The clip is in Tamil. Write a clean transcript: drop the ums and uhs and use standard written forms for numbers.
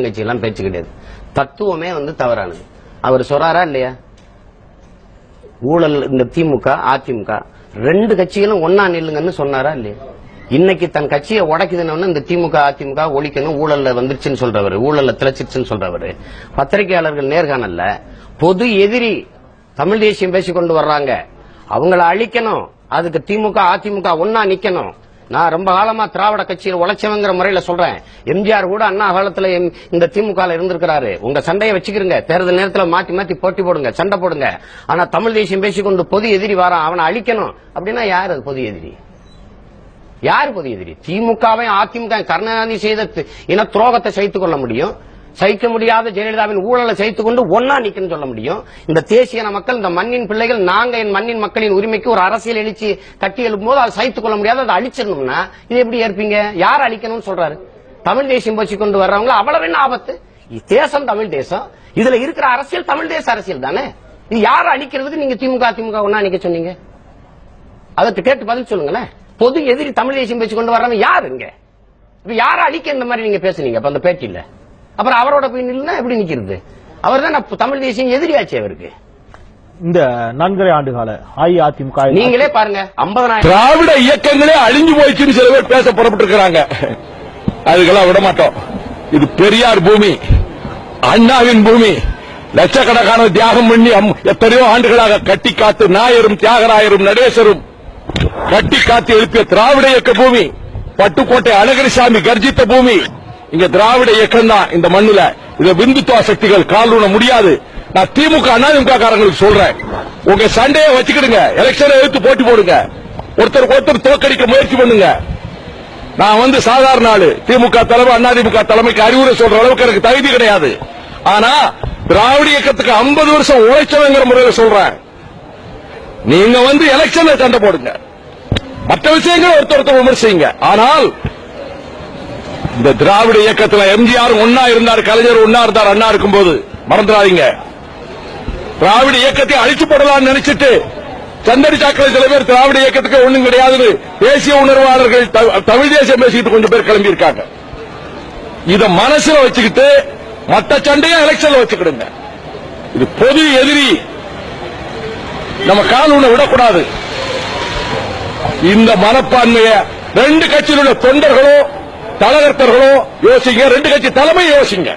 எல்லாம் பேச்சு கிடையாது. தத்துவமே தவறானது. அவர் சொல்றாரா இல்லையா? ஊழல் இந்த திமுக அதிமுக ரெண்டு கட்சிகளும் ஒன்னா நில்லுங்கன்னு சொன்னாரா இல்லையா? இன்னைக்கு தன் கட்சியை உடைக்குதுன்னு இந்த திமுக அதிமுக ஒழிக்கணும், ஊழல்ல வந்துருச்சுன்னு சொல்றவரு, ஊழல்ல திளைச்சிருச்சுன்னு சொல்றவரு பத்திரிகையாளர்கள் நேர்காணல்ல பொது எதிரி தமிழ் தேசியம் பேசிக் கொண்டு வர்றாங்க, அவங்கள அழிக்கணும், அதுக்கு திமுக அதிமுக ஒன்னா நிக்கணும். நான் ரொம்ப காலமா திராவிட கட்சியில் உழைச்சவங்கிற முறையில சொல்றேன். எம்ஜிஆர் கூட அண்ணா காலத்துல இந்த திமுக இருந்திருக்கிறாரு. உங்க சண்டையை வச்சுக்கிறீங்க, தேர்தல் நேரத்தில் மாத்தி மாத்தி போட்டி போடுங்க, சண்டை போடுங்க. ஆனா தமிழ் தேசியம் பேசிக்கொண்டு பொது எதிரி வரான், அவனை அழிக்கணும் அப்படின்னா யாரு அது பொது எதிரி? யாரு பொது எதிரி? திமுகவை அதிமுக கருணாநிதி செய்த இன துரோகத்தை சகித்துக் கொள்ள முடியும், சகிக்க முடியாத ஜெயலலிதாவின் ஊழலை சகித்துக் கொண்டு ஒன்னா நிக்கன்னு சொல்ல முடியும். இந்த தேசிய மக்கள், இந்த மண்ணின் பிள்ளைகள், நாங்க என் மண்ணின் மக்களின் உரிமைக்கு ஒரு அரசியல் எழுச்சி கட்டி எழுப்பும் போது அதை சகித்துக் கொள்ள முடியாது, அதை அழிச்சிடணும்னா இது எப்படி ஏற்பீங்க? யார் அழிக்கணும்னு சொல்றாரு? தமிழ் தேசியம் பேசி கொண்டு வர்றவங்க அவ்வளவு என்ன ஆபத்து? தேசம் தமிழ் தேசம், இதுல இருக்கிற அரசியல் தமிழ் தேச அரசியல் தானே. இது யார் அழிக்கிறதுக்கு நீங்க திமுக அதிமுக ஒன்னா நிக்க சொன்னீங்க? அதற்கு கேட்டு பதில் சொல்லுங்களேன். பொது எதிரி தமிழ் தேசியம் பேசி கொண்டு வர்றவங்க யாருங்க? யார அழிக்க இந்த மாதிரி நீங்க பேசுனீங்க அந்த பேட்டியில? அப்புறம் அவரோட போய் நின்னா எப்படி நிக்கிறது? அவர் தான் தமிழ் தேசியம் எதிரியாச்சு. அவருக்கு இந்த 4.5 ஆண்டு கால அஇஅதிமுக நீங்களே பாருங்க, 50,000 திராவிட இயக்கங்களே அழிஞ்சு போயிடுச்சுன்னு சில பேர் பேச புறப்பட்டு இருக்காங்க. அதுக்கெல்லாம் விட மாட்டோம். இது பெரியார் பூமி, அண்ணாவின் பூமி. லட்சக்கணக்கான தியாகம் பண்ணி எத்தனையோ ஆண்டுகளாக கட்டி காத்து நாயரும் தியாகராயரும் நடேசரும் கட்டி காத்து எழுப்பிய திராவிட இயக்க பூமி. பட்டுக்கோட்டை அழகிரிசாமி கர்ஜித்த பூமி. இங்க திராவிட இயக்கம் தான் இந்த மண்ணுல. இத பிந்துத்துவ சக்திகள் காலூன முடியாது. நான் திமுக அதிமுக காரங்களுக்கு சொல்றேன், உங்க சண்டையை வச்சுக்கிடுங்க, எலெக்ஷனை எடுத்து போட்டி போடுங்க, ஒருத்தருக்கு ஒருத்தர் தோக்கடிக்க முயற்சி பண்ணுங்க. நான் சாதாரண ஆளு, திமுக தலைமை அதிமுக தலைமைக்கு அறிவுரை சொல்ற அளவுக்கு எனக்கு தகுதி கிடையாது. ஆனா திராவிட இயக்கத்துக்கு 50 வருஷம் உழைச்சவங்கிற முறையில் சொல்றேன், நீங்க எலெக்ஷன்ல சண்டை போடுங்க, மற்ற விஷயங்கள் ஒருத்தர் விமர்சிங்க. ஆனால் இந்த திராவிட இயக்கத்தில் எம்ஜிஆர் ஒன்னா இருந்தார், கலைஞர் ஒன்னா இருந்தார், அண்ணா இருக்கும்போது மறந்துடாதீங்க. திராவிட இயக்கத்தை அழிச்சு போடலாம்னு நினைச்சிட்டு சந்தடி சாக்கடை சில பேர் திராவிட இயக்கத்துக்கு ஒண்ணும் கிடையாது, தேசிய உணர்வாளர்கள் தமிழ் தேசியம் பேசிக்கிட்டு கொஞ்சம் பேர் கிளம்பி இருக்காங்க. இத மனசுல வச்சுக்கிட்டு மற்ற சண்டையை எலெக்ஷன்ல வச்சுக்கிடுங்க. இது பொது எதிரி, நம்ம காலூன விடக்கூடாது. இந்த மனப்பான்மையை ரெண்டு கட்சியில் உள்ள தொண்டர்களோ தலைவர்களோ யோசிங்க, ரெண்டு கட்சி தலைமை யோசிங்க.